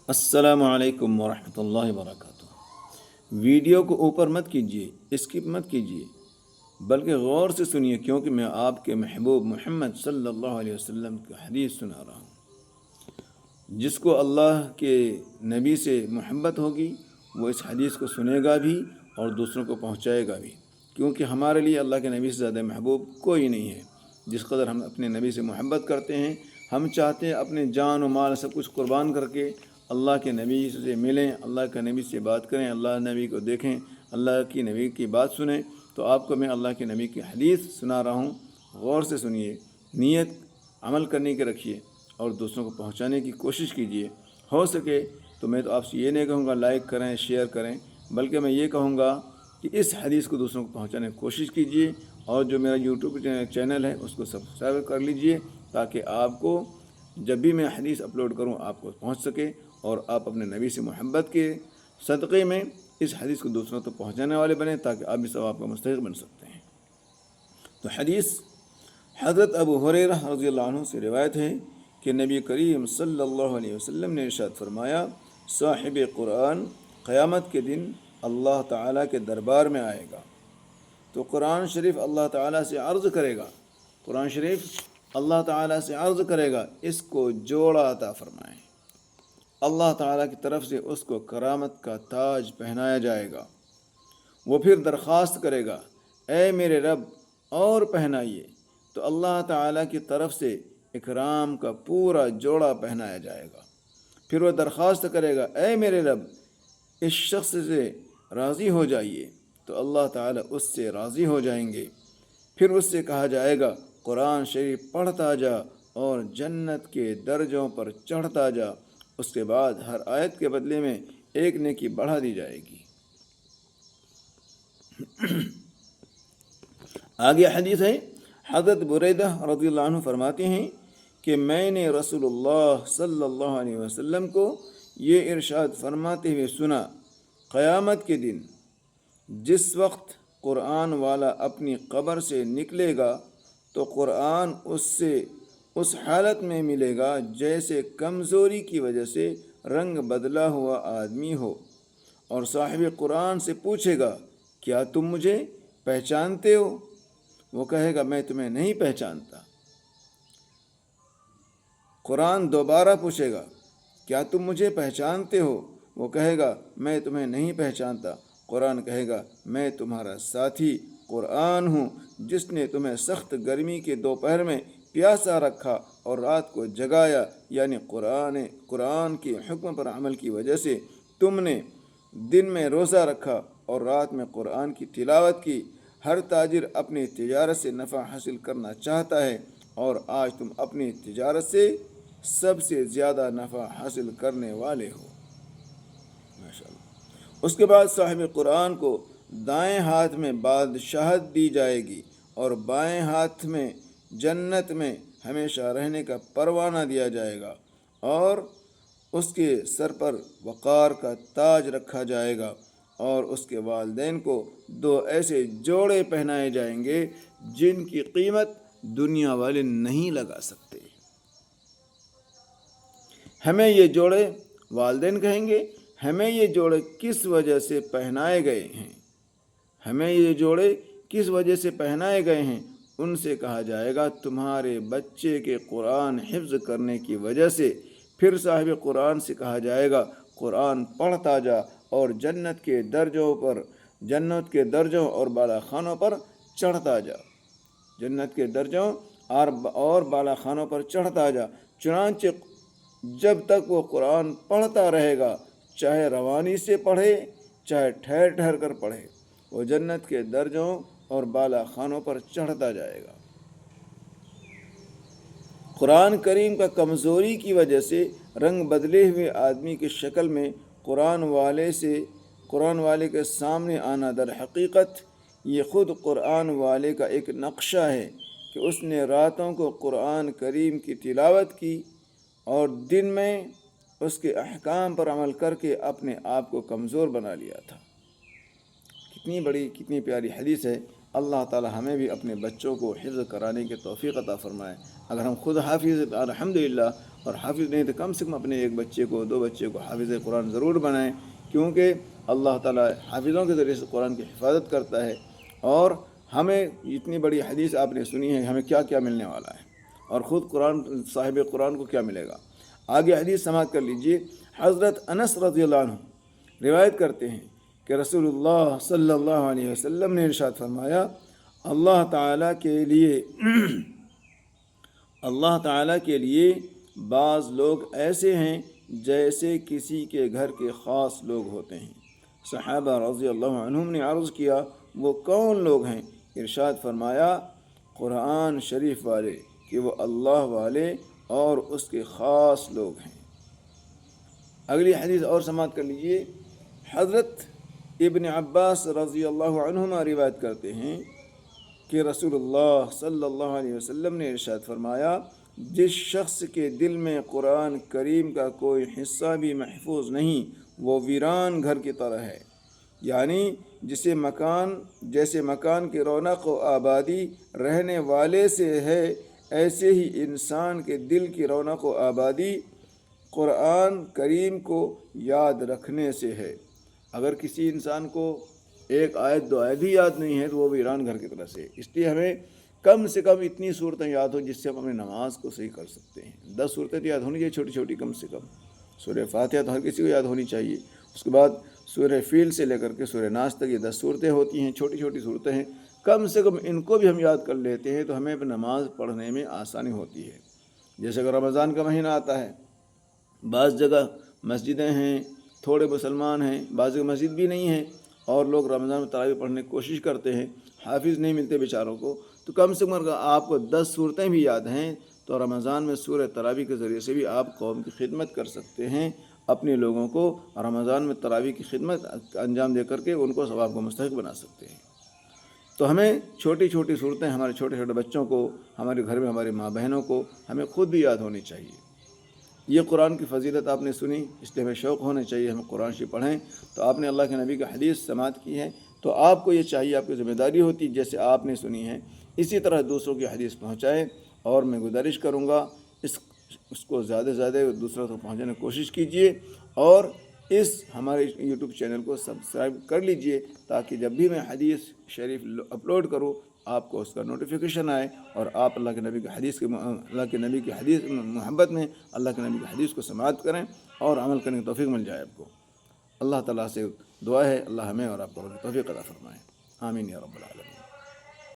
السلام علیکم ورحمۃ اللہ وبرکاتہ۔ ویڈیو کو اوپر مت کیجیے، اسکپ مت کیجیے، بلکہ غور سے سنیے، کیونکہ میں آپ کے محبوب محمد صلی اللہ علیہ وسلم کی حدیث سنا رہا ہوں۔ جس کو اللہ کے نبی سے محبت ہوگی وہ اس حدیث کو سنے گا بھی اور دوسروں کو پہنچائے گا بھی، کیونکہ ہمارے لیے اللہ کے نبی سے زیادہ محبوب کوئی نہیں ہے۔ جس قدر ہم اپنے نبی سے محبت کرتے ہیں، ہم چاہتے ہیں اپنے جان و مال سب کچھ قربان کر کے اللہ کے نبی سے ملیں، اللہ کے نبی سے بات کریں، اللہ نبی کو دیکھیں، اللہ کی نبی کی بات سنیں۔ تو آپ کو میں اللہ کے نبی کی حدیث سنا رہا ہوں، غور سے سنیے، نیت عمل کرنے کی رکھیے اور دوسروں کو پہنچانے کی کوشش کیجیے۔ ہو سکے تو میں تو آپ سے یہ نہیں کہوں گا لائک کریں، شیئر کریں، بلکہ میں یہ کہوں گا کہ اس حدیث کو دوسروں کو پہنچانے کی کوشش کیجیے، اور جو میرا یوٹیوب چینل ہے اس کو سبسکرائب کر لیجیے، تاکہ آپ کو جب بھی میں حدیث اپلوڈ کروں آپ کو پہنچ سکے، اور آپ اپنے نبی سے محبت کے صدقے میں اس حدیث کو دوسروں تک پہنچانے والے بنیں، تاکہ آپ بھی ثواب کا مستحق بن سکتے ہیں۔ تو حدیث حضرت ابو ہریرہ رضی اللہ عنہ سے روایت ہے کہ نبی کریم صلی اللہ علیہ وسلم نے ارشاد فرمایا، صاحب قرآن قیامت کے دن اللہ تعالیٰ کے دربار میں آئے گا تو قرآن شریف اللہ تعالیٰ سے عرض کرے گا، قرآن شریف اللہ تعالیٰ سے عرض کرے گا، اس کو جوڑا عطا فرمائیں۔ اللہ تعالیٰ کی طرف سے اس کو کرامت کا تاج پہنایا جائے گا۔ وہ پھر درخواست کرے گا، اے میرے رب اور پہنائیے، تو اللہ تعالیٰ کی طرف سے اکرام کا پورا جوڑا پہنایا جائے گا۔ پھر وہ درخواست کرے گا، اے میرے رب اس شخص سے راضی ہو جائیے، تو اللہ تعالیٰ اس سے راضی ہو جائیں گے۔ پھر اس سے کہا جائے گا، قرآن شریف پڑھتا جا اور جنت کے درجوں پر چڑھتا جا۔ اس کے بعد ہر آیت کے بدلے میں ایک نیکی بڑھا دی جائے گی۔ آگے حدیث ہے، حضرت بریدہ رضی اللہ عنہ فرماتے ہیں کہ میں نے رسول اللہ صلی اللہ علیہ وسلم کو یہ ارشاد فرماتے ہوئے سنا، قیامت کے دن جس وقت قرآن والا اپنی قبر سے نکلے گا تو قرآن اس سے اس حالت میں ملے گا جیسے کمزوری کی وجہ سے رنگ بدلا ہوا آدمی ہو، اور صاحب قرآن سے پوچھے گا، کیا تم مجھے پہچانتے ہو؟ وہ کہے گا، میں تمہیں نہیں پہچانتا۔ قرآن دوبارہ پوچھے گا، کیا تم مجھے پہچانتے ہو؟ وہ کہے گا، میں تمہیں نہیں پہچانتا۔ قرآن کہے گا، میں تمہارا ساتھی قرآن ہوں، جس نے تمہیں سخت گرمی کے دوپہر میں پیاسا رکھا اور رات کو جگایا، یعنی قرآن کے حکم پر عمل کی وجہ سے تم نے دن میں روزہ رکھا اور رات میں قرآن کی تلاوت کی۔ ہر تاجر اپنی تجارت سے نفع حاصل کرنا چاہتا ہے، اور آج تم اپنی تجارت سے سب سے زیادہ نفع حاصل کرنے والے ہو۔ ماشاءاللہ۔ اس کے بعد صاحب قرآن کو دائیں ہاتھ میں بادشاہت دی جائے گی اور بائیں ہاتھ میں جنت میں ہمیشہ رہنے کا پروانہ دیا جائے گا، اور اس کے سر پر وقار کا تاج رکھا جائے گا، اور اس کے والدین کو دو ایسے جوڑے پہنائے جائیں گے جن کی قیمت دنیا والے نہیں لگا سکتے۔ ہمیں یہ جوڑے، والدین کہیں گے، ہمیں یہ جوڑے کس وجہ سے پہنائے گئے ہیں؟ ہمیں یہ جوڑے کس وجہ سے پہنائے گئے ہیں؟ ان سے کہا جائے گا، تمہارے بچے کے قرآن حفظ کرنے کی وجہ سے۔ پھر صاحب قرآن سے کہا جائے گا، قرآن پڑھتا جا اور جنت کے درجوں اور بالا خانوں پر چڑھتا جا، جنت کے درجوں اور بالا خانوں پر چڑھتا جا۔ چنانچہ جب تک وہ قرآن پڑھتا رہے گا، چاہے روانی سے پڑھے چاہے ٹھہر ٹھہر کر پڑھے، وہ جنت کے درجوں اور بالا خانوں پر چڑھتا جائے گا۔ قرآن کریم کا کمزوری کی وجہ سے رنگ بدلے ہوئے آدمی کی شکل میں قرآن والے کے سامنے آنا، در حقیقت یہ خود قرآن والے کا ایک نقشہ ہے کہ اس نے راتوں کو قرآن کریم کی تلاوت کی اور دن میں اس کے احکام پر عمل کر کے اپنے آپ کو کمزور بنا لیا تھا۔ کتنی بڑی، کتنی پیاری حدیث ہے۔ اللہ تعالی ہمیں بھی اپنے بچوں کو حفظ کرانے کی توفیق عطا فرمائے۔ اگر ہم خود حافظ الحمدللہ، اور حافظ نہیں تو کم سے کم اپنے ایک بچے کو 2 بچے کو حافظ قرآن ضرور بنائیں، کیونکہ اللہ تعالیٰ حافظوں کے ذریعے سے قرآن کی حفاظت کرتا ہے۔ اور ہمیں اتنی بڑی حدیث آپ نے سنی ہے، ہمیں کیا کیا ملنے والا ہے، اور خود قرآن صاحب قرآن کو کیا ملے گا۔ آگے حدیث سماعت کر لیجئے۔ حضرت انس رضی اللہ عنہ روایت کرتے ہیں کہ رسول اللہ صلی اللہ علیہ وسلم نے ارشاد فرمایا، اللہ تعالیٰ کے لیے بعض لوگ ایسے ہیں جیسے کسی کے گھر کے خاص لوگ ہوتے ہیں۔ صحابہ رضی اللہ عنہم نے عرض کیا، وہ کون لوگ ہیں؟ ارشاد فرمایا، قرآن شریف والے، کہ وہ اللہ والے اور اس کے خاص لوگ ہیں۔ اگلی حدیث اور سماعت کر لیجئے۔ حضرت ابن عباس رضی اللہ عنہما روایت کرتے ہیں کہ رسول اللہ صلی اللہ علیہ وسلم نے ارشاد فرمایا، جس شخص کے دل میں قرآن کریم کا کوئی حصہ بھی محفوظ نہیں، وہ ویران گھر کی طرح ہے۔ یعنی جیسے مکان کی رونق و آبادی رہنے والے سے ہے، ایسے ہی انسان کے دل کی رونق و آبادی قرآن کریم کو یاد رکھنے سے ہے۔ اگر کسی انسان کو 1 آیت 2 آیت بھی یاد نہیں ہے تو وہ ویران گھر کی طرح سے۔ اس لیے ہمیں کم سے کم اتنی صورتیں یاد ہو جس سے ہم اپنی نماز کو صحیح کر سکتے ہیں۔ 10 صورتیں تو یاد ہونی چاہیے، چھوٹی چھوٹی، کم سے کم۔ سورہ فاتحہ تو ہر کسی کو یاد ہونی چاہیے۔ اس کے بعد سورہ فیل سے لے کر کے سورہ ناس تک یہ 10 صورتیں ہوتی ہیں، چھوٹی چھوٹی صورتیں ہیں۔ کم سے کم ان کو بھی ہم یاد کر لیتے ہیں تو ہمیں نماز پڑھنے میں آسانی ہوتی ہے۔ جیسے اگر رمضان کا مہینہ آتا ہے، بعض جگہ مسجدیں ہیں، تھوڑے مسلمان ہیں، بعض جگہ مسجد بھی نہیں ہے، اور لوگ رمضان میں تراویح پڑھنے کی کوشش کرتے ہیں، حافظ نہیں ملتے بیچاروں کو، تو کم سے کم اگر آپ کو 10 صورتیں بھی یاد ہیں تو رمضان میں سورہ تراویح کے ذریعے سے بھی آپ قوم کی خدمت کر سکتے ہیں، اپنے لوگوں کو رمضان میں تراویح کی خدمت انجام دے کر کے ان کو ثواب کو مستحق بنا سکتے ہیں۔ تو ہمیں چھوٹی چھوٹی صورتیں ہمارے چھوٹے چھوٹے بچوں کو، ہمارے گھر میں ہمارے ماں بہنوں کو، ہمیں خود بھی یاد ہونی چاہیے۔ یہ قرآن کی فضیلت آپ نے سنی، اس لیے ہمیں شوق ہونا چاہیے ہم قرآن شریف پڑھیں۔ تو آپ نے اللہ کے نبی کی حدیث سماعت کی ہے، تو آپ کو یہ چاہیے، آپ کی ذمہ داری ہوتی جیسے آپ نے سنی ہے اسی طرح دوسروں کی حدیث پہنچائیں۔ اور میں گزارش کروں گا اس کو زیادہ سے زیادہ دوسروں تک پہنچانے کی کوشش کیجیے، اور اس ہمارے یوٹیوب چینل کو سبسکرائب کر لیجئے تاکہ جب بھی میں حدیث شریف اپلوڈ کروں آپ کو اس کا نوٹیفیکیشن آئے، اور آپ اللہ کے نبی کی حدیث محبت میں اللہ کے نبی کی حدیث کو سماعت کریں اور عمل کرنے کی توفیق مل جائے آپ کو۔ اللہ تعالیٰ سے دعا ہے اللہ ہمیں اور آپ کو توفیق عطا فرمائے، آمین یا رب العالمین۔